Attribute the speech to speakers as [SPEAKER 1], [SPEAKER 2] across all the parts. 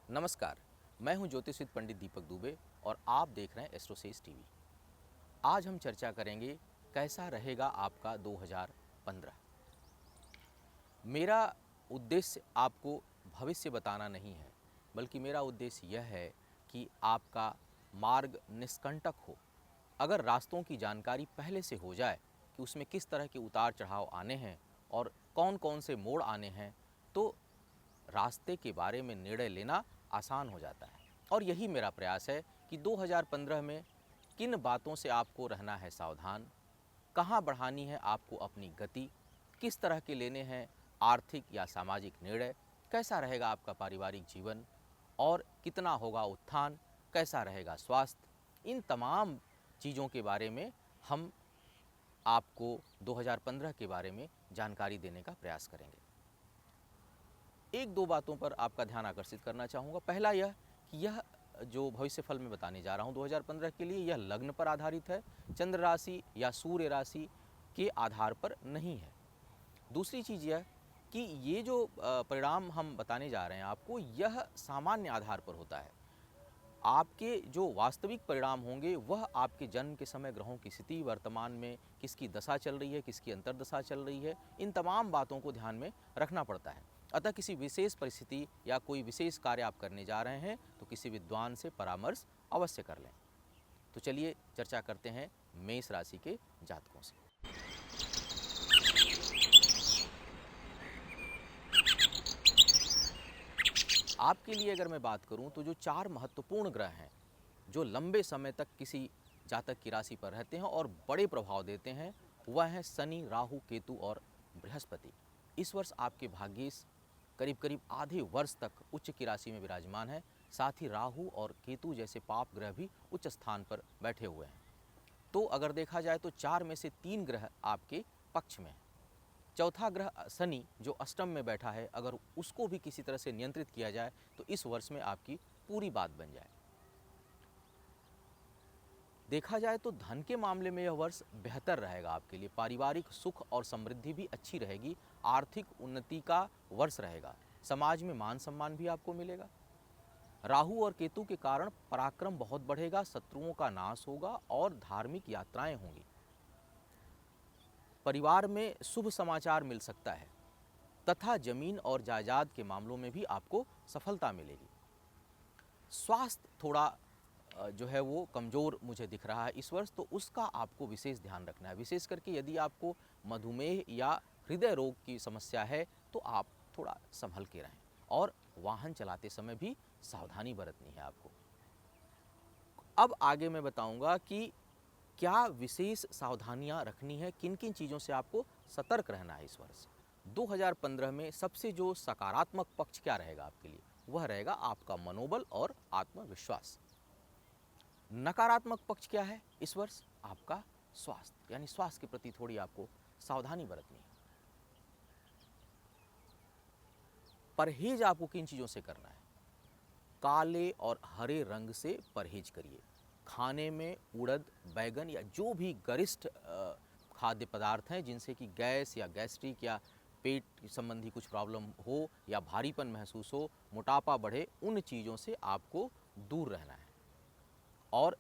[SPEAKER 1] नमस्कार, मैं हूं ज्योतिषविद पंडित दीपक दुबे और आप देख रहे हैं एस्ट्रोसेज टीवी। आज हम चर्चा करेंगे कैसा रहेगा आपका 2015। मेरा उद्देश्य आपको भविष्य बताना नहीं है, बल्कि मेरा उद्देश्य यह है कि आपका मार्ग निष्कंटक हो। अगर रास्तों की जानकारी पहले से हो जाए कि उसमें किस तरह के उतार चढ़ाव आने हैं और कौन कौन से मोड़ आने हैं, तो रास्ते के बारे में निर्णय लेना आसान हो जाता है। और यही मेरा प्रयास है कि 2015 में किन बातों से आपको रहना है सावधान, कहाँ बढ़ानी है आपको अपनी गति, किस तरह के लेने हैं आर्थिक या सामाजिक निर्णय, कैसा रहेगा आपका पारिवारिक जीवन और कितना होगा उत्थान, कैसा रहेगा स्वास्थ्य। इन तमाम चीज़ों के बारे में हम आपको 2015 के बारे में जानकारी देने का प्रयास करेंगे। एक दो बातों पर आपका ध्यान आकर्षित करना चाहूँगा। पहला यह कि यह जो भविष्य फल मैं बताने जा रहा हूँ 2015 के लिए, यह लग्न पर आधारित है, चंद्र राशि या सूर्य राशि के आधार पर नहीं है। दूसरी चीज़ यह कि ये जो परिणाम हम बताने जा रहे हैं आपको, यह सामान्य आधार पर होता है। आपके जो वास्तविक परिणाम होंगे वह आपके जन्म के समय ग्रहों की स्थिति, वर्तमान में किसकी दशा चल रही है, किसकी अंतर्दशा चल रही है, इन तमाम बातों को ध्यान में रखना पड़ता है। अतः किसी विशेष परिस्थिति या कोई विशेष कार्य आप करने जा रहे हैं तो किसी विद्वान से परामर्श अवश्य कर लें। तो चलिए चर्चा करते हैं मेष राशि के जातकों से। आपके लिए अगर मैं बात करूं तो जो चार महत्वपूर्ण ग्रह हैं जो लंबे समय तक किसी जातक की राशि पर रहते हैं और बड़े प्रभाव देते हैं, वह हैं शनि, राहु, केतु और बृहस्पति। इस वर्ष आपके भाग्येश करीब करीब आधे वर्ष तक उच्च की राशि में विराजमान है। साथ ही राहु और केतु जैसे पाप ग्रह भी उच्च स्थान पर बैठे हुए हैं। तो अगर देखा जाए तो चार में से तीन ग्रह आपके पक्ष में हैं। चौथा ग्रह शनि जो अष्टम में बैठा है, अगर उसको भी किसी तरह से नियंत्रित किया जाए तो इस वर्ष में आपकी पूरी बात बन जाए। देखा जाए तो धन के मामले में यह वर्ष बेहतर रहेगा आपके लिए। पारिवारिक सुख और समृद्धि भी अच्छी रहेगी, आर्थिक उन्नति का वर्ष रहेगा, समाज में मान सम्मान भी आपको मिलेगा। राहु और केतु के कारण पराक्रम बहुत बढ़ेगा, शत्रुओं का नाश होगा और धार्मिक यात्राएं होंगी। परिवार में शुभ समाचार मिल सकता है तथा जमीन और जायदाद के मामलों में भी आपको सफलता मिलेगी। स्वास्थ्य थोड़ा जो है वो कमज़ोर मुझे दिख रहा है इस वर्ष, तो उसका आपको विशेष ध्यान रखना है। विशेष करके यदि आपको मधुमेह या हृदय रोग की समस्या है तो आप थोड़ा संभल के रहें और वाहन चलाते समय भी सावधानी बरतनी है आपको। अब आगे मैं बताऊंगा कि क्या विशेष सावधानियां रखनी है, किन किन चीज़ों से आपको सतर्क रहना है इस वर्ष। 2015 में सबसे जो सकारात्मक पक्ष क्या रहेगा आपके लिए, वह रहेगा आपका मनोबल और आत्मविश्वास। नकारात्मक पक्ष क्या है इस वर्ष, आपका स्वास्थ्य, यानी स्वास्थ्य के प्रति थोड़ी आपको सावधानी बरतनी है। परहेज आपको किन चीज़ों से करना है, काले और हरे रंग से परहेज करिए। खाने में उड़द, बैगन या जो भी गरिष्ठ खाद्य पदार्थ हैं जिनसे कि गैस या गैस्ट्रिक या पेट संबंधी कुछ प्रॉब्लम हो या भारीपन महसूस हो, मोटापा बढ़े, उन चीज़ों से आपको दूर रहना है। और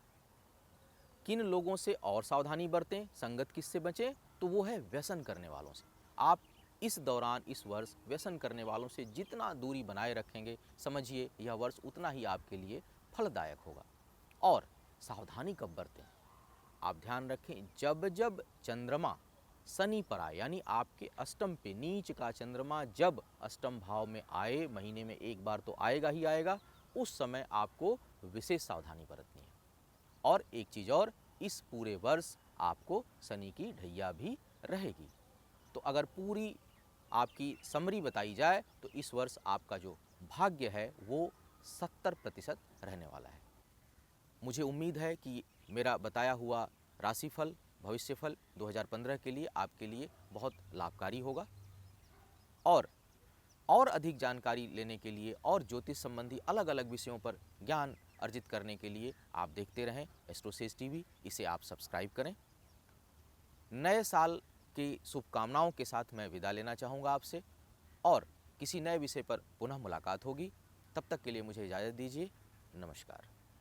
[SPEAKER 1] किन लोगों से और सावधानी बरतें, संगत किससे बचें, तो वो है व्यसन करने वालों से। आप इस दौरान इस वर्ष व्यसन करने वालों से जितना दूरी बनाए रखेंगे, समझिए यह वर्ष उतना ही आपके लिए फलदायक होगा। और सावधानी कब बरतें, आप ध्यान रखें, जब जब चंद्रमा शनि पर आए, यानी आपके अष्टम पे नीच का चंद्रमा जब अष्टम भाव में आए, महीने में एक बार तो आएगा ही आएगा, उस समय आपको विशेष सावधानी बरतनी है। और एक चीज़ और, इस पूरे वर्ष आपको शनि की ढैया भी रहेगी। तो अगर पूरी आपकी समरी बताई जाए तो इस वर्ष आपका जो भाग्य है वो 70% रहने वाला है। मुझे उम्मीद है कि मेरा बताया हुआ राशिफल, भविष्यफल 2015 के लिए आपके लिए बहुत लाभकारी होगा। और अधिक जानकारी लेने के लिए और ज्योतिष संबंधी अलग अलग विषयों पर ज्ञान अर्जित करने के लिए आप देखते रहें एस्ट्रोसेज टीवी, इसे आप सब्सक्राइब करें। नए साल की शुभकामनाओं के साथ मैं विदा लेना चाहूँगा आपसे, और किसी नए विषय पर पुनः मुलाकात होगी। तब तक के लिए मुझे इजाज़त दीजिए। नमस्कार।